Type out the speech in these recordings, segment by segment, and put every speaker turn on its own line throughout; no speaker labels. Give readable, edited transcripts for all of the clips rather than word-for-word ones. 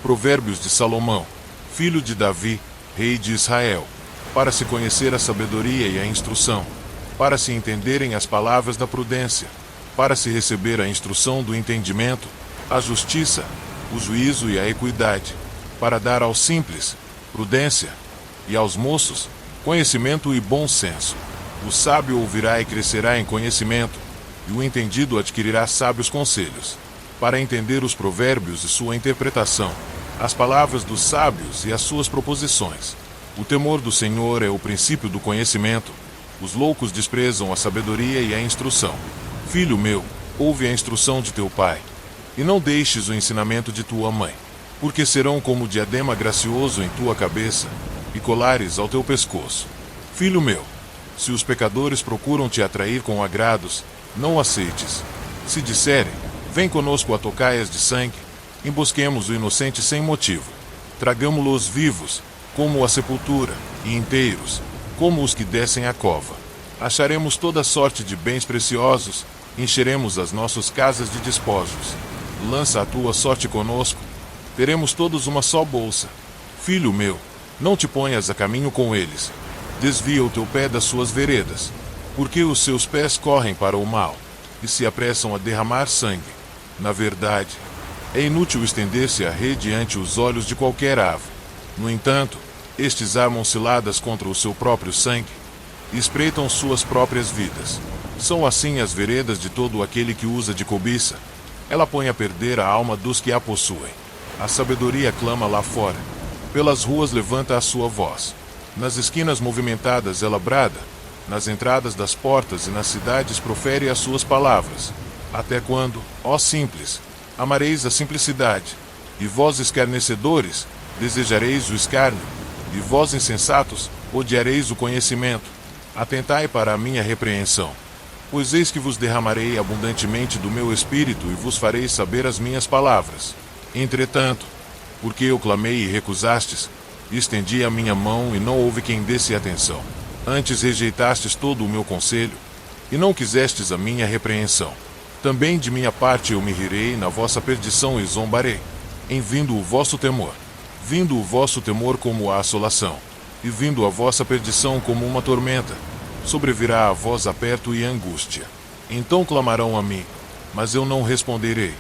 Provérbios de Salomão, filho de Davi, rei de Israel, para se conhecer a sabedoria e a instrução, para se entenderem as palavras da prudência, para se receber a instrução do entendimento, a justiça, o juízo e a equidade, para dar aos simples prudência, e aos moços conhecimento e bom senso. O sábio ouvirá e crescerá em conhecimento, e o entendido adquirirá sábios conselhos, para entender os provérbios e sua interpretação, as palavras dos sábios e as suas proposições. O temor do Senhor é o princípio do conhecimento. Os loucos desprezam a sabedoria e a instrução. Filho meu, ouve a instrução de teu pai, e não deixes o ensinamento de tua mãe, porque serão como diadema gracioso em tua cabeça, e colares ao teu pescoço. Filho meu, se os pecadores procuram te atrair com agrados, não aceites. Se disserem, vem conosco a tocaias de sangue, embosquemos o inocente sem motivo. Tragamo-los vivos, como a sepultura, e inteiros, como os que descem a cova. Acharemos toda sorte de bens preciosos, encheremos as nossas casas de despojos. Lança a tua sorte conosco, teremos todos uma só bolsa. Filho meu, não te ponhas a caminho com eles. Desvia o teu pé das suas veredas, porque os seus pés correm para o mal, e se apressam a derramar sangue. Na verdade, é inútil estender-se a rede ante os olhos de qualquer ave. No entanto, estes armam ciladas contra o seu próprio sangue, e espreitam suas próprias vidas. São assim as veredas de todo aquele que usa de cobiça. Ela põe a perder a alma dos que a possuem. A sabedoria clama lá fora. Pelas ruas levanta a sua voz. Nas esquinas movimentadas ela brada. Nas entradas das portas e nas cidades profere as suas palavras. Até quando, ó simples, amareis a simplicidade? E vós escarnecedores, desejareis o escárnio? E vós insensatos, odiareis o conhecimento? Atentai para a minha repreensão. Pois eis que vos derramarei abundantemente do meu espírito e vos farei saber as minhas palavras. Entretanto, porque eu clamei e recusastes, estendi a minha mão e não houve quem desse atenção. Antes rejeitastes todo o meu conselho, e não quisestes a minha repreensão. Também de minha parte eu me rirei na vossa perdição e zombarei, em vindo o vosso temor. Vindo o vosso temor como a assolação, e vindo a vossa perdição como uma tormenta, sobrevirá a vós aperto e angústia. Então clamarão a mim, mas eu não responderei.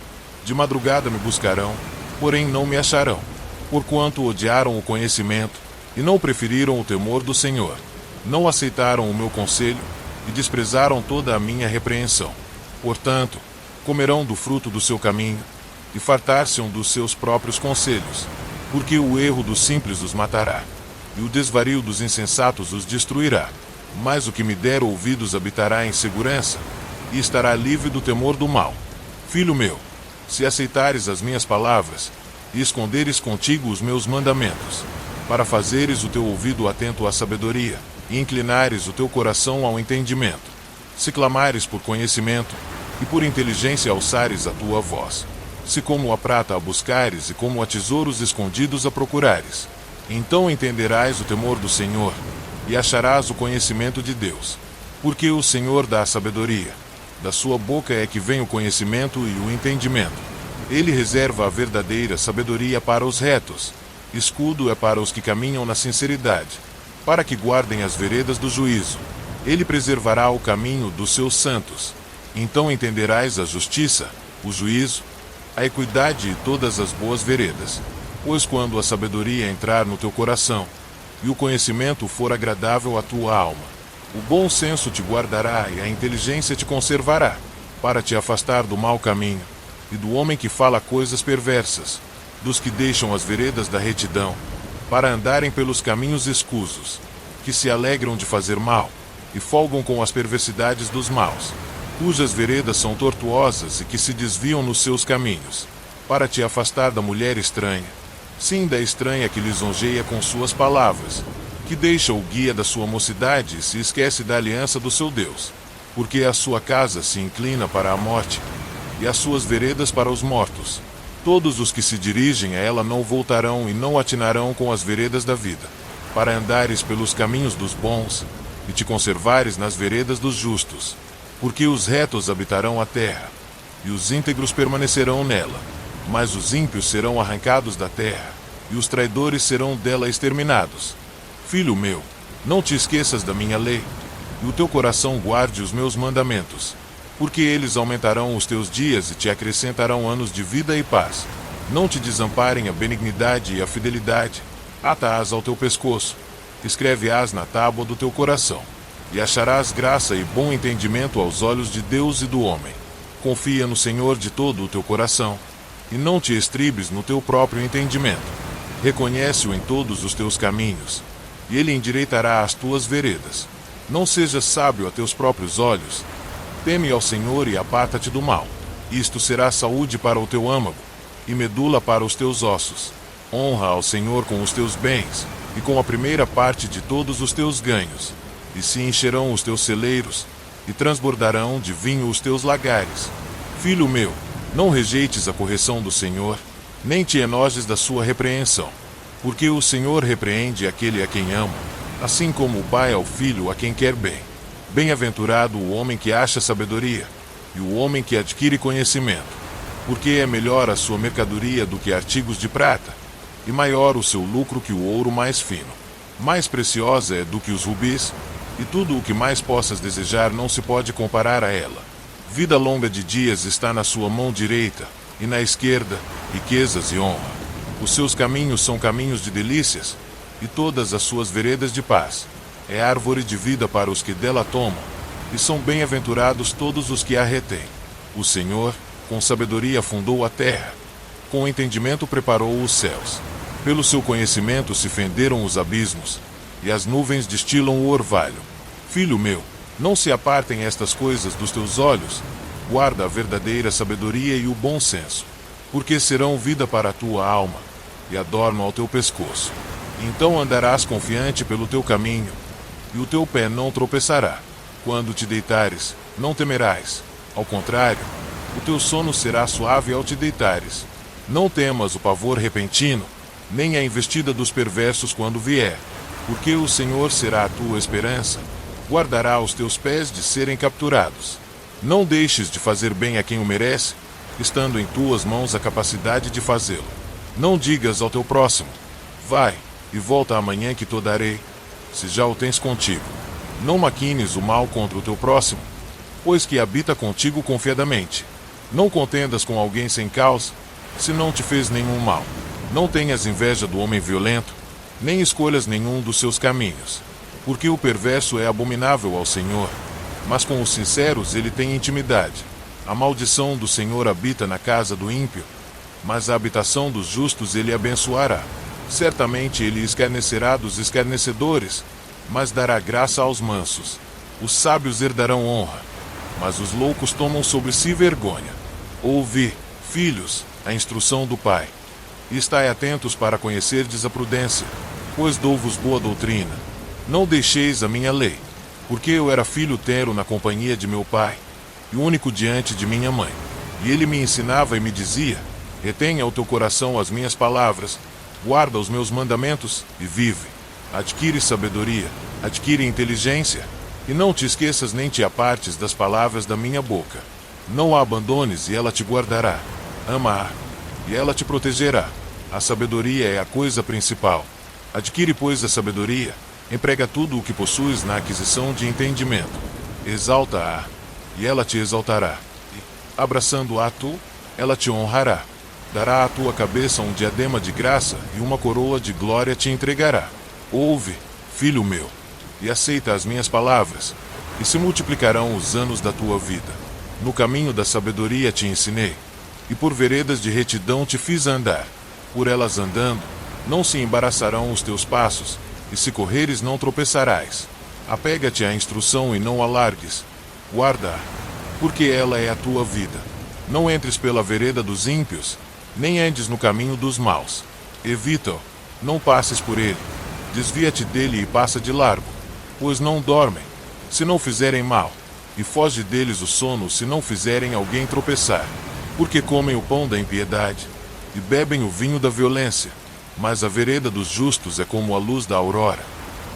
De madrugada me buscarão, porém não me acharão, porquanto odiaram o conhecimento, e não preferiram o temor do Senhor. Não aceitaram o meu conselho, e desprezaram toda a minha repreensão. Portanto, comerão do fruto do seu caminho, e fartar-se-ão dos seus próprios conselhos, porque o erro dos simples os matará, e o desvario dos insensatos os destruirá. Mas o que me der ouvidos habitará em segurança, e estará livre do temor do mal. Filho meu, se aceitares as minhas palavras, e esconderes contigo os meus mandamentos, para fazeres o teu ouvido atento à sabedoria, e inclinares o teu coração ao entendimento, se clamares por conhecimento, e por inteligência alçares a tua voz, se como a prata a buscares e como a tesouros escondidos a procurares, então entenderás o temor do Senhor, e acharás o conhecimento de Deus. Porque o Senhor dá a sabedoria, da sua boca é que vem o conhecimento e o entendimento. Ele reserva a verdadeira sabedoria para os retos, escudo é para os que caminham na sinceridade, para que guardem as veredas do juízo. Ele preservará o caminho dos seus santos. Então entenderás a justiça, o juízo, a equidade e todas as boas veredas. Pois quando a sabedoria entrar no teu coração, e o conhecimento for agradável à tua alma, o bom senso te guardará e a inteligência te conservará, para te afastar do mau caminho, e do homem que fala coisas perversas, dos que deixam as veredas da retidão, para andarem pelos caminhos escusos, que se alegram de fazer mal, e folgam com as perversidades dos maus, cujas veredas são tortuosas e que se desviam nos seus caminhos, para te afastar da mulher estranha, sim, da estranha que lisonjeia com suas palavras, que deixa o guia da sua mocidade e se esquece da aliança do seu Deus, porque a sua casa se inclina para a morte, e as suas veredas para os mortos. Todos os que se dirigem a ela não voltarão e não atinarão com as veredas da vida, para andares pelos caminhos dos bons, e te conservares nas veredas dos justos, porque os retos habitarão a terra, e os íntegros permanecerão nela. mas os ímpios serão arrancados da terra, e os traidores serão dela exterminados. Filho meu, não te esqueças da minha lei, e o teu coração guarde os meus mandamentos, porque eles aumentarão os teus dias e te acrescentarão anos de vida e paz. Não te desamparem a benignidade e a fidelidade, ata-as ao teu pescoço, escreve-as na tábua do teu coração, e acharás graça e bom entendimento aos olhos de Deus e do homem. Confia no Senhor de todo o teu coração, e não te estribes no teu próprio entendimento. Reconhece-o em todos os teus caminhos, e ele endireitará as tuas veredas. Não sejas sábio a teus próprios olhos. Teme ao Senhor e aparta-te do mal. Isto será saúde para o teu âmago, e medula para os teus ossos. Honra ao Senhor com os teus bens, e com a primeira parte de todos os teus ganhos. E se encherão os teus celeiros, e transbordarão de vinho os teus lagares. Filho meu, não rejeites a correção do Senhor, nem te enojes da sua repreensão. Porque o Senhor repreende aquele a quem ama, assim como o pai ao filho a quem quer bem. Bem-aventurado o homem que acha sabedoria, e o homem que adquire conhecimento. Porque é melhor a sua mercadoria do que artigos de prata, e maior o seu lucro que o ouro mais fino. Mais preciosa é do que os rubis, e tudo o que mais possas desejar não se pode comparar a ela. Vida longa de dias está na sua mão direita, e na esquerda, riquezas e honra. Os seus caminhos são caminhos de delícias, e todas as suas veredas de paz. É árvore de vida para os que dela tomam, e são bem-aventurados todos os que a retêm. O Senhor, com sabedoria fundou a terra, com entendimento preparou os céus. Pelo seu conhecimento se fenderam os abismos, e as nuvens destilam o orvalho. Filho meu, não se apartem estas coisas dos teus olhos, guarda a verdadeira sabedoria e o bom senso, porque serão vida para a tua alma, e adorno ao teu pescoço. Então andarás confiante pelo teu caminho, e o teu pé não tropeçará. Quando te deitares, não temerás. Ao contrário, o teu sono será suave ao te deitares. Não temas o pavor repentino, nem a investida dos perversos quando vier, porque o Senhor será a tua esperança, guardará os teus pés de serem capturados. Não deixes de fazer bem a quem o merece, estando em tuas mãos a capacidade de fazê-lo. Não digas ao teu próximo, vai, e volta amanhã que te darei, se já o tens contigo. Não maquines o mal contra o teu próximo, pois que habita contigo confiadamente. Não contendas com alguém sem causa, se não te fez nenhum mal. Não tenhas inveja do homem violento, nem escolhas nenhum dos seus caminhos, porque o perverso é abominável ao Senhor, mas com os sinceros ele tem intimidade. A maldição do Senhor habita na casa do ímpio, mas a habitação dos justos ele abençoará. Certamente ele escarnecerá dos escarnecedores, mas dará graça aos mansos. Os sábios herdarão honra, mas os loucos tomam sobre si vergonha. Ouvi, filhos, a instrução do Pai, e estai atentos para conhecerdes a prudência, pois dou-vos boa doutrina. Não deixeis a minha lei, porque eu era filho tenro na companhia de meu pai, e único diante de minha mãe. E ele me ensinava e me dizia, retenha o teu coração as minhas palavras, guarda os meus mandamentos e vive. Adquire sabedoria, adquire inteligência, e não te esqueças nem te apartes das palavras da minha boca. Não a abandones e ela te guardará. Ama-a, e ela te protegerá. A sabedoria é a coisa principal. Adquire, pois, a sabedoria, emprega tudo o que possuis na aquisição de entendimento. Exalta-a, e ela te exaltará. E, abraçando-a tu, ela te honrará. Dará à tua cabeça um diadema de graça e uma coroa de glória te entregará. Ouve, filho meu, e aceita as minhas palavras, e se multiplicarão os anos da tua vida. No caminho da sabedoria te ensinei, e por veredas de retidão te fiz andar. Por elas andando, não se embaraçarão os teus passos, e se correres não tropeçarás. Apega-te à instrução e não a largues. Guarda-a, porque ela é a tua vida. Não entres pela vereda dos ímpios, nem andes no caminho dos maus. Evita-o, não passes por ele. Desvia-te dele e passa de largo, pois não dormem, se não fizerem mal, e foge deles o sono se não fizerem alguém tropeçar. Porque comem o pão da impiedade, e bebem o vinho da violência, mas a vereda dos justos é como a luz da aurora,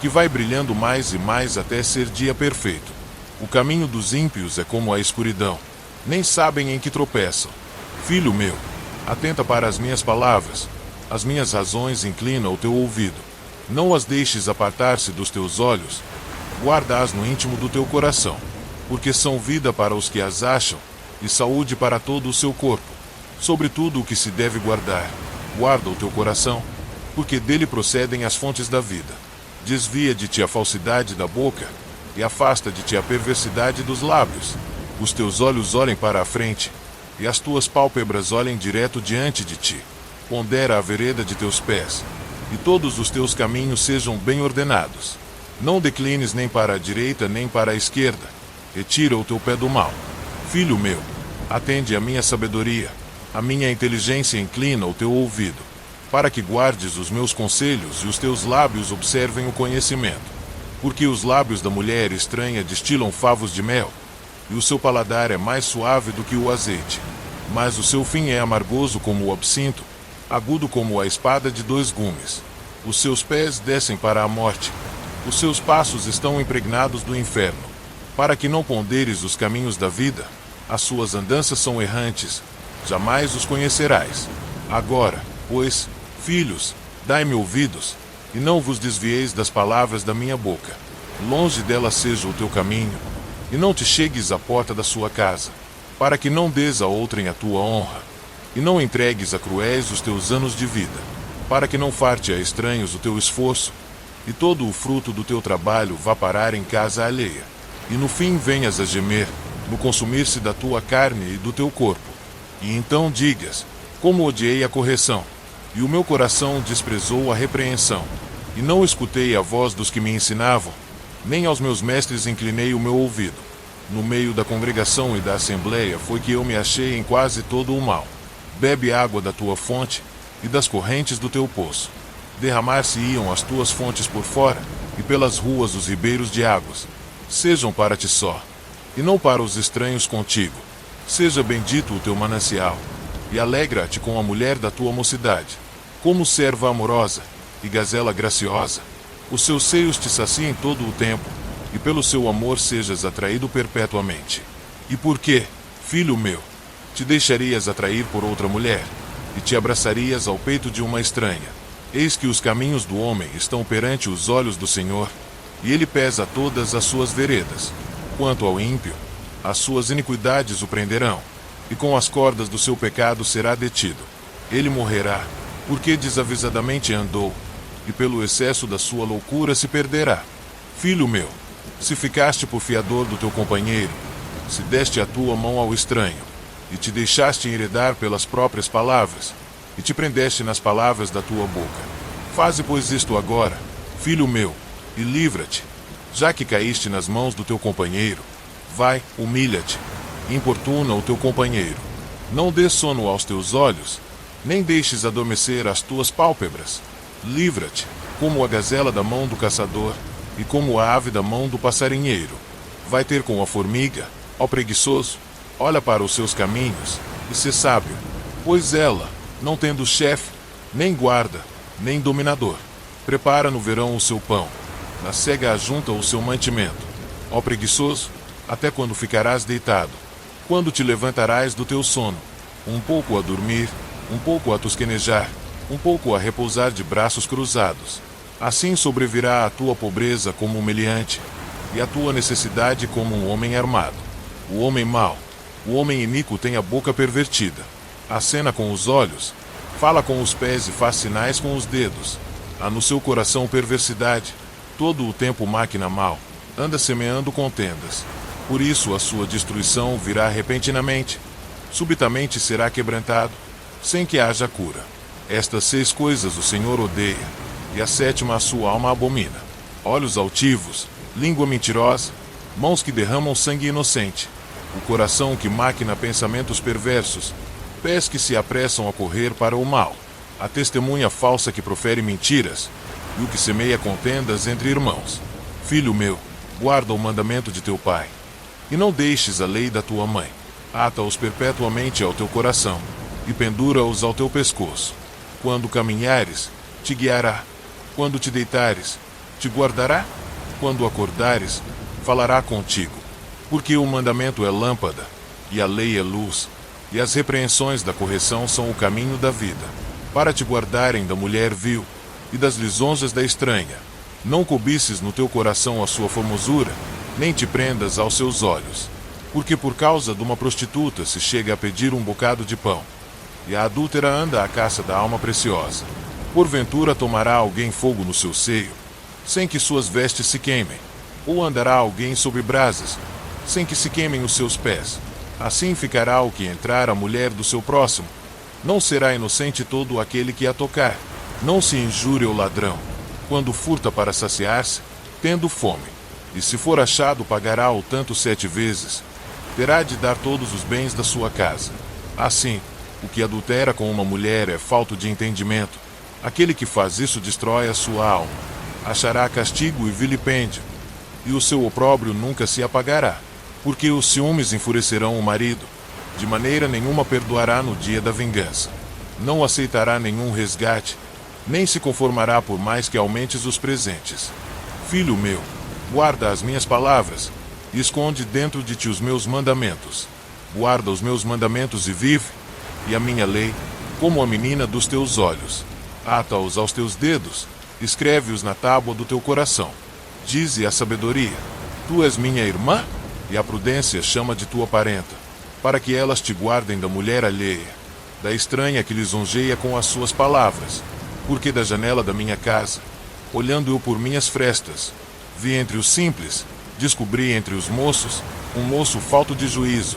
que vai brilhando mais e mais até ser dia perfeito. O caminho dos ímpios é como a escuridão, nem sabem em que tropeçam. Filho meu, Atenta para as minhas palavras, as minhas razões inclina o teu ouvido. Não as deixes apartar-se dos teus olhos, guarda-as no íntimo do teu coração, porque são vida para os que as acham, e saúde para todo o seu corpo. Sobre tudo o que se deve guardar, guarda o teu coração, porque dele procedem as fontes da vida. Desvia de ti a falsidade da boca, e afasta de ti a perversidade dos lábios. Os teus olhos olhem para a frente, e as tuas pálpebras olhem direto diante de ti. Pondera a vereda de teus pés, e todos os teus caminhos sejam bem ordenados. Não declines nem para a direita nem para a esquerda. Retira o teu pé do mal. Filho meu, atende à minha sabedoria, a minha inteligência inclina o teu ouvido, para que guardes os meus conselhos e os teus lábios observem o conhecimento. Porque os lábios da mulher estranha destilam favos de mel, e o seu paladar é mais suave do que o azeite. Mas o seu fim é amargoso como o absinto, agudo como a espada de dois gumes. Os seus pés descem para a morte, os seus passos estão impregnados do inferno. Para que não ponderes os caminhos da vida, as suas andanças são errantes, jamais os conhecerás. Agora, pois, filhos, dai-me ouvidos, e não vos desvieis das palavras da minha boca. Longe dela seja o teu caminho, e não te chegues à porta da sua casa, para que não dês a outrem a tua honra, e não entregues a cruéis os teus anos de vida, para que não farte a estranhos o teu esforço, e todo o fruto do teu trabalho vá parar em casa alheia, e no fim venhas a gemer, no consumir-se da tua carne e do teu corpo. E então digas, como odiei a correção, e o meu coração desprezou a repreensão, e não escutei a voz dos que me ensinavam, nem aos meus mestres inclinei o meu ouvido. No meio da congregação e da assembleia foi que eu me achei em quase todo o mal. Bebe água da tua fonte, e das correntes do teu poço. Derramar-se-iam as tuas fontes por fora, e pelas ruas os ribeiros de águas. Sejam para ti só, e não para os estranhos contigo. Seja bendito o teu manancial, e alegra-te com a mulher da tua mocidade, como serva amorosa, e gazela graciosa. Os seus seios te saciem todo o tempo, e pelo seu amor sejas atraído perpetuamente. E por quê, filho meu, te deixarias atrair por outra mulher, e te abraçarias ao peito de uma estranha? Eis que os caminhos do homem estão perante os olhos do Senhor, e ele pesa todas as suas veredas. Quanto ao ímpio, as suas iniquidades o prenderão, e com as cordas do seu pecado será detido. Ele morrerá, porque desavisadamente andou, e pelo excesso da sua loucura se perderá. Filho meu, se ficaste por fiador do teu companheiro, se deste a tua mão ao estranho, e te deixaste enredar pelas próprias palavras, e te prendeste nas palavras da tua boca. Faze, pois, isto agora, filho meu, e livra-te, já que caíste nas mãos do teu companheiro. Vai, humilha-te, importuna o teu companheiro. Não dê sono aos teus olhos, nem deixes adormecer as tuas pálpebras. Livra-te, como a gazela da mão do caçador, e como a ave da mão do passarinheiro. Vai ter com a formiga, ó preguiçoso, olha para os seus caminhos, e sê sábio, pois ela, não tendo chefe, nem guarda, nem dominador, prepara no verão o seu pão, na cega ajunta o seu mantimento. Ó preguiçoso, até quando ficarás deitado? Quando te levantarás do teu sono? Um pouco a dormir, um pouco a tosquenejar, um pouco a repousar de braços cruzados. Assim sobrevirá a tua pobreza como um meliante, e a tua necessidade como um homem armado. O homem mau, o homem iníquo tem a boca pervertida. Acena com os olhos, fala com os pés e faz sinais com os dedos. Há no seu coração perversidade, todo o tempo máquina mal, anda semeando contendas. Por isso a sua destruição virá repentinamente, subitamente será quebrantado, sem que haja cura. Estas 6 coisas o Senhor odeia, e a 7ª a sua alma abomina: olhos altivos, língua mentirosa, mãos que derramam sangue inocente, o coração que maquina pensamentos perversos, pés que se apressam a correr para o mal, a testemunha falsa que profere mentiras, e o que semeia contendas entre irmãos. Filho meu, guarda o mandamento de teu pai, e não deixes a lei da tua mãe. Ata-os perpetuamente ao teu coração, e pendura-os ao teu pescoço. Quando caminhares, te guiará. Quando te deitares, te guardará. Quando acordares, falará contigo. Porque o mandamento é lâmpada, e a lei é luz, e as repreensões da correção são o caminho da vida, para te guardarem da mulher vil, e das lisonjas da estranha. Não cobices no teu coração a sua formosura, nem te prendas aos seus olhos, porque por causa de uma prostituta se chega a pedir um bocado de pão, e a adúltera anda à caça da alma preciosa. Porventura tomará alguém fogo no seu seio, sem que suas vestes se queimem, ou andará alguém sobre brasas, sem que se queimem os seus pés. Assim ficará o que entrar a mulher do seu próximo. Não será inocente todo aquele que a tocar. Não se injure o ladrão, quando furta para saciar-se, tendo fome. E se for achado, pagará o tanto 7 vezes. Terá de dar todos os bens da sua casa. Assim, o que adultera com uma mulher é falto de entendimento. Aquele que faz isso destrói a sua alma. Achará castigo e vilipêndio, e o seu opróbrio nunca se apagará. Porque os ciúmes enfurecerão o marido, de maneira nenhuma perdoará no dia da vingança. Não aceitará nenhum resgate, nem se conformará por mais que aumentes os presentes. Filho meu, guarda as minhas palavras, e esconde dentro de ti os meus mandamentos. Guarda os meus mandamentos e vive, e a minha lei, como a menina dos teus olhos. Ata-os aos teus dedos, escreve-os na tábua do teu coração. Dize a sabedoria: tu és minha irmã? E a prudência chama de tua parenta, para que elas te guardem da mulher alheia, da estranha que lisonjeia com as suas palavras. Porque da janela da minha casa, olhando eu por minhas frestas, vi entre os simples, descobri entre os moços, um moço falto de juízo,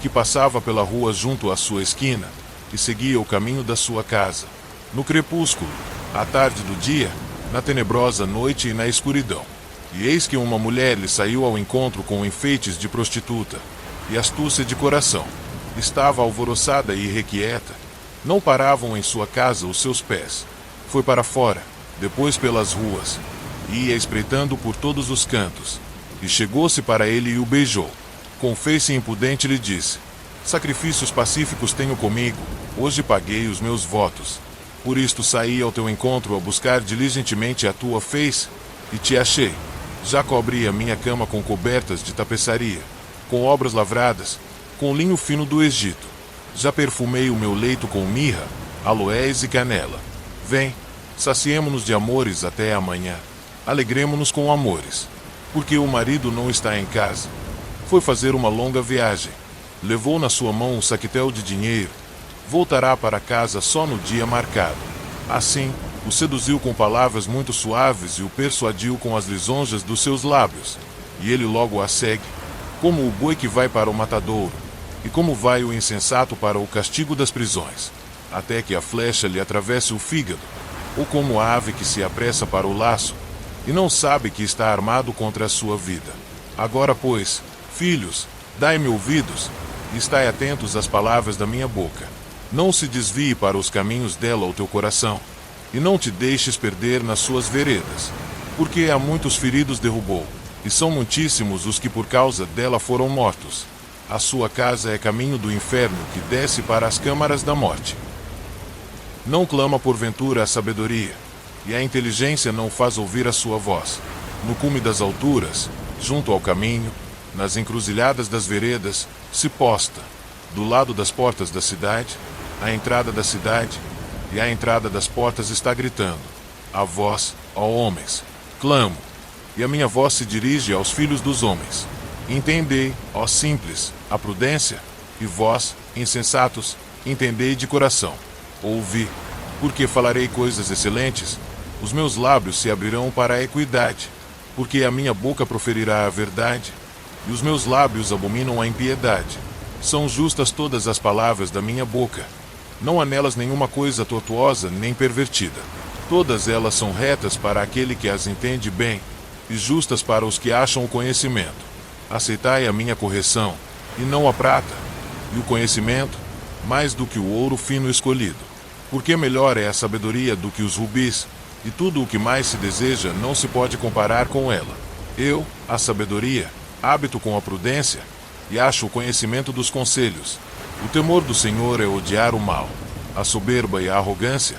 que passava pela rua junto à sua esquina, e seguia o caminho da sua casa. No crepúsculo, à tarde do dia, na tenebrosa noite e na escuridão. E eis que uma mulher lhe saiu ao encontro com enfeites de prostituta, e astúcia de coração. Estava alvoroçada e irrequieta. Não paravam em sua casa os seus pés. Foi para fora, depois pelas ruas, e ia espreitando por todos os cantos. E chegou-se para ele e o beijou. Com face impudente lhe disse: sacrifícios pacíficos tenho comigo, hoje paguei os meus votos. Por isto saí ao teu encontro a buscar diligentemente a tua face, e te achei. Já cobri a minha cama com cobertas de tapeçaria, com obras lavradas, com linho fino do Egito. Já perfumei o meu leito com mirra, aloés e canela. Vem, saciemo-nos de amores até amanhã. Alegremo-nos com amores. Porque o marido não está em casa. Foi fazer uma longa viagem. Levou na sua mão um saquetel de dinheiro. Voltará para casa só no dia marcado. Assim, o seduziu com palavras muito suaves e o persuadiu com as lisonjas dos seus lábios. E ele logo a segue, como o boi que vai para o matadouro, e como vai o insensato para o castigo das prisões, até que a flecha lhe atravesse o fígado, ou como a ave que se apressa para o laço, e não sabe que está armado contra a sua vida. Agora, pois, filhos, dai-me ouvidos, e estai atentos às palavras da minha boca. Não se desvie para os caminhos dela o teu coração, e não te deixes perder nas suas veredas, porque a muitos feridos derrubou, e são muitíssimos os que por causa dela foram mortos. A sua casa é caminho do inferno que desce para as câmaras da morte. Não clama porventura a sabedoria, e a inteligência não faz ouvir a sua voz. No cume das alturas, junto ao caminho, nas encruzilhadas das veredas, se posta, do lado das portas da cidade, à entrada da cidade, e à entrada das portas está gritando: a vós, ó homens, clamo, e a minha voz se dirige aos filhos dos homens. Entendei, ó simples, a prudência, e vós, insensatos, entendei de coração. Ouvi, porque falarei coisas excelentes, os meus lábios se abrirão para a equidade, porque a minha boca proferirá a verdade, e os meus lábios abominam a impiedade. São justas todas as palavras da minha boca. Não há nelas nenhuma coisa tortuosa nem pervertida. Todas elas são retas para aquele que as entende bem, e justas para os que acham o conhecimento. Aceitai a minha correção, e não a prata, e o conhecimento, mais do que o ouro fino escolhido. Porque melhor é a sabedoria do que os rubis, e tudo o que mais se deseja não se pode comparar com ela. Eu, a sabedoria, hábito com a prudência, e acho o conhecimento dos conselhos. O temor do Senhor é odiar o mal, a soberba e a arrogância,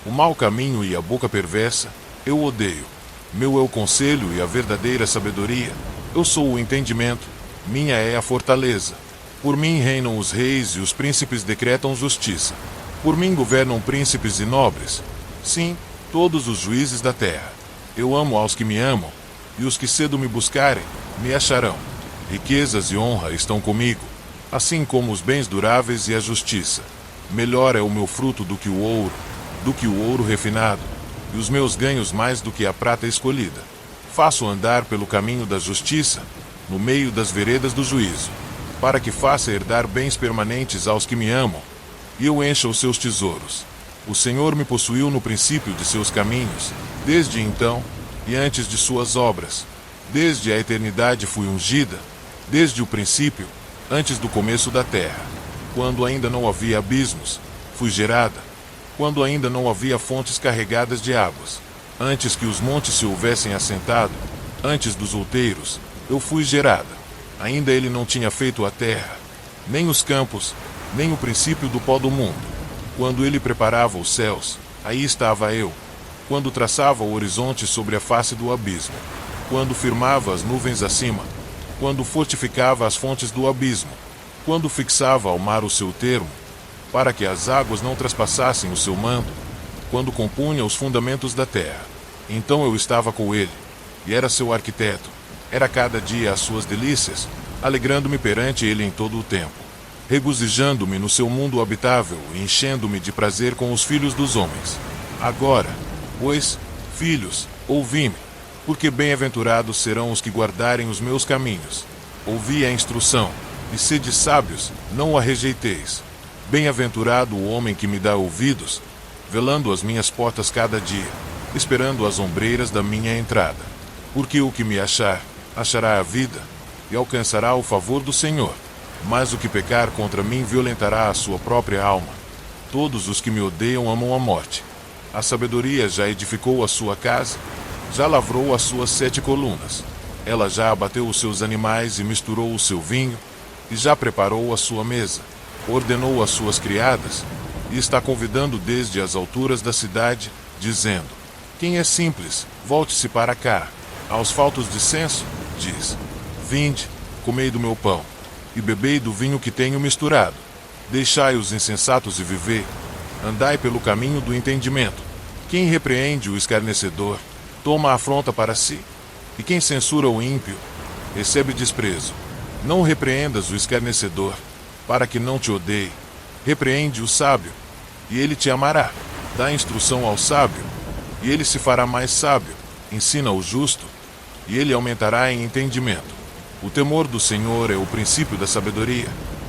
o mau caminho e a boca perversa, eu odeio. Meu é o conselho e a verdadeira sabedoria, eu sou o entendimento, minha é a fortaleza. Por mim reinam os reis e os príncipes decretam justiça. Por mim governam príncipes e nobres. Sim, todos os juízes da terra. Eu amo aos que me amam, e os que cedo me buscarem, me acharão. Riquezas e honra estão comigo, assim como os bens duráveis e a justiça. Melhor é o meu fruto do que o ouro refinado, e os meus ganhos mais do que a prata escolhida. Faço andar pelo caminho da justiça, no meio das veredas do juízo, para que faça herdar bens permanentes aos que me amam, e eu encha os seus tesouros. O Senhor me possuiu no princípio de seus caminhos, desde então, e antes de suas obras. Desde a eternidade fui ungida, desde o princípio, antes do começo da terra. Quando ainda não havia abismos, fui gerada. Quando ainda não havia fontes carregadas de águas. Antes que os montes se houvessem assentado, antes dos outeiros, eu fui gerada. Ainda ele não tinha feito a terra, nem os campos, nem o princípio do pó do mundo. Quando ele preparava os céus, aí estava eu. Quando traçava o horizonte sobre a face do abismo. Quando firmava as nuvens acima. Quando fortificava as fontes do abismo. Quando fixava ao mar o seu termo, para que as águas não traspassassem o seu mando. Quando compunha os fundamentos da terra. Então eu estava com ele, e era seu arquiteto. Era cada dia as suas delícias, alegrando-me perante ele em todo o tempo, regozijando-me no seu mundo habitável e enchendo-me de prazer com os filhos dos homens. Agora, pois, filhos, ouvi-me, porque bem-aventurados serão os que guardarem os meus caminhos. Ouvi a instrução, e sede sábios, não a rejeiteis. Bem-aventurado o homem que me dá ouvidos, velando as minhas portas cada dia, esperando as ombreiras da minha entrada. Porque o que me achar, achará a vida, e alcançará o favor do Senhor. Mas o que pecar contra mim violentará a sua própria alma. Todos os que me odeiam amam a morte. A sabedoria já edificou a sua casa, já lavrou as suas 7 colunas. Ela já abateu os seus animais e misturou o seu vinho, e já preparou a sua mesa. Ordenou as suas criadas, e está convidando desde as alturas da cidade, dizendo: quem é simples, volte-se para cá. Aos faltos de senso, diz: vinde, comei do meu pão, e bebei do vinho que tenho misturado. Deixai os insensatos e vivei. Andai pelo caminho do entendimento. Quem repreende o escarnecedor, toma a afronta para si. E quem censura o ímpio, recebe desprezo. Não repreendas o escarnecedor, para que não te odeie. Repreende o sábio, e ele te amará. Dá instrução ao sábio, e ele se fará mais sábio. Ensina o justo, e ele aumentará em entendimento. O temor do Senhor é o princípio da sabedoria,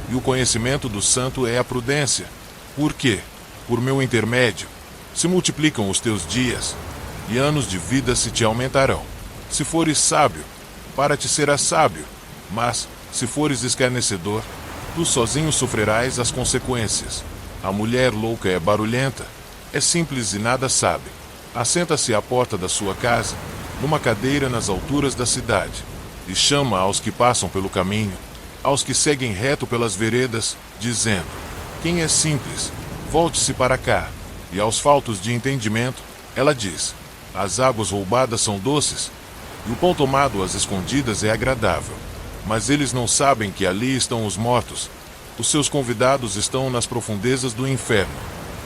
e o conhecimento do santo é a prudência. Por quê? Por meu intermédio, se multiplicam os teus dias, e anos de vida se te aumentarão. Se fores sábio, para ti serás sábio, mas, se fores escarnecedor, tu sozinho sofrerás as consequências. A mulher louca é barulhenta, é simples e nada sabe. Assenta-se à porta da sua casa, numa cadeira nas alturas da cidade, e chama aos que passam pelo caminho, aos que seguem reto pelas veredas, dizendo: quem é simples, volte-se para cá. E aos faltos de entendimento, ela diz: as águas roubadas são doces, e o pão tomado às escondidas é agradável. Mas eles não sabem que ali estão os mortos, os seus convidados estão nas profundezas do inferno.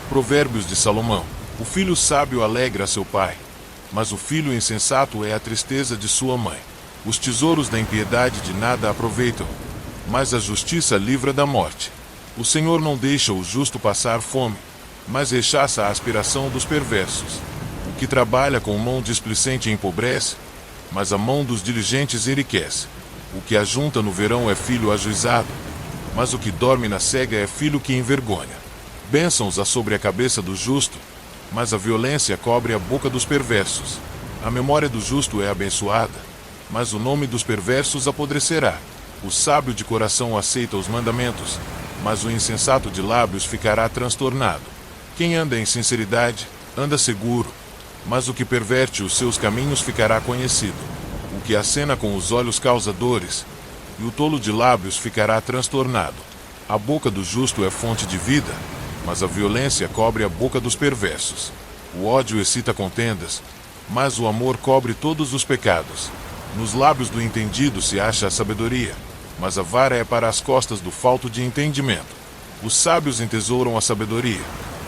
Provérbios de Salomão. O filho sábio alegra seu pai, mas o filho insensato é a tristeza de sua mãe. Os tesouros da impiedade de nada aproveitam, mas a justiça livra da morte. O Senhor não deixa o justo passar fome, mas rechaça a aspiração dos perversos. O que trabalha com mão displicente empobrece, mas a mão dos diligentes enriquece. O que ajunta no verão é filho ajuizado, mas o que dorme na cega é filho que envergonha. Bênçãos há sobre a cabeça do justo, mas a violência cobre a boca dos perversos. A memória do justo é abençoada, mas o nome dos perversos apodrecerá. O sábio de coração aceita os mandamentos, mas o insensato de lábios ficará transtornado. Quem anda em sinceridade, anda seguro, mas o que perverte os seus caminhos ficará conhecido. O que acena com os olhos causa dores, e o tolo de lábios ficará transtornado. A boca do justo é fonte de vida, mas a violência cobre a boca dos perversos. O ódio excita contendas, mas o amor cobre todos os pecados. Nos lábios do entendido se acha a sabedoria, mas a vara é para as costas do falto de entendimento. Os sábios entesouram a sabedoria,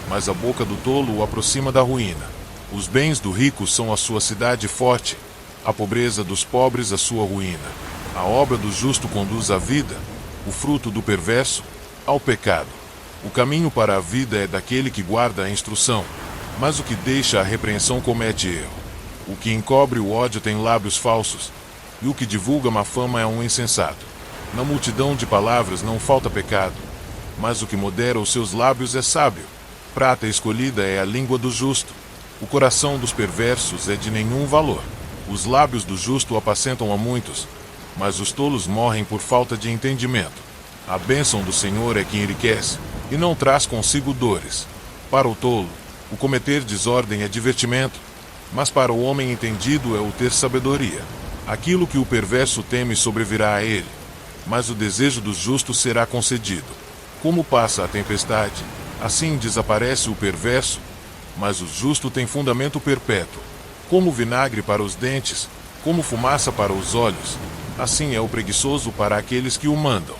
mas a boca do tolo o aproxima da ruína. Os bens do rico são a sua cidade forte, a pobreza dos pobres a sua ruína. A obra do justo conduz à vida, o fruto do perverso, ao pecado. O caminho para a vida é daquele que guarda a instrução, mas o que deixa a repreensão comete erro. O que encobre o ódio tem lábios falsos, e o que divulga má fama é um insensato. Na multidão de palavras não falta pecado, mas o que modera os seus lábios é sábio. Prata escolhida é a língua do justo. O coração dos perversos é de nenhum valor. Os lábios do justo apacentam a muitos, mas os tolos morrem por falta de entendimento. A bênção do Senhor é que enriquece, e não traz consigo dores. Para o tolo, o cometer desordem é divertimento, mas para o homem entendido é o ter sabedoria. Aquilo que o perverso teme sobrevirá a ele, mas o desejo dos justos será concedido. Como passa a tempestade, assim desaparece o perverso, mas o justo tem fundamento perpétuo. Como vinagre para os dentes, como fumaça para os olhos, assim é o preguiçoso para aqueles que o mandam.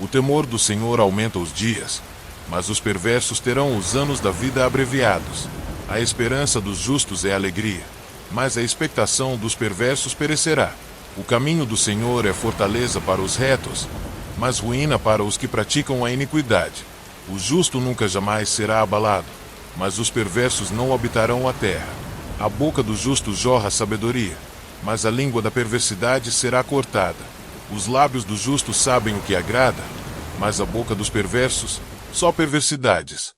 O temor do Senhor aumenta os dias, mas os perversos terão os anos da vida abreviados. A esperança dos justos é alegria, mas a expectação dos perversos perecerá. O caminho do Senhor é fortaleza para os retos, mas ruína para os que praticam a iniquidade. O justo nunca jamais será abalado, mas os perversos não habitarão a terra. A boca do justo jorra sabedoria, mas a língua da perversidade será cortada. Os lábios do justo sabem o que agrada, mas a boca dos perversos, só perversidades.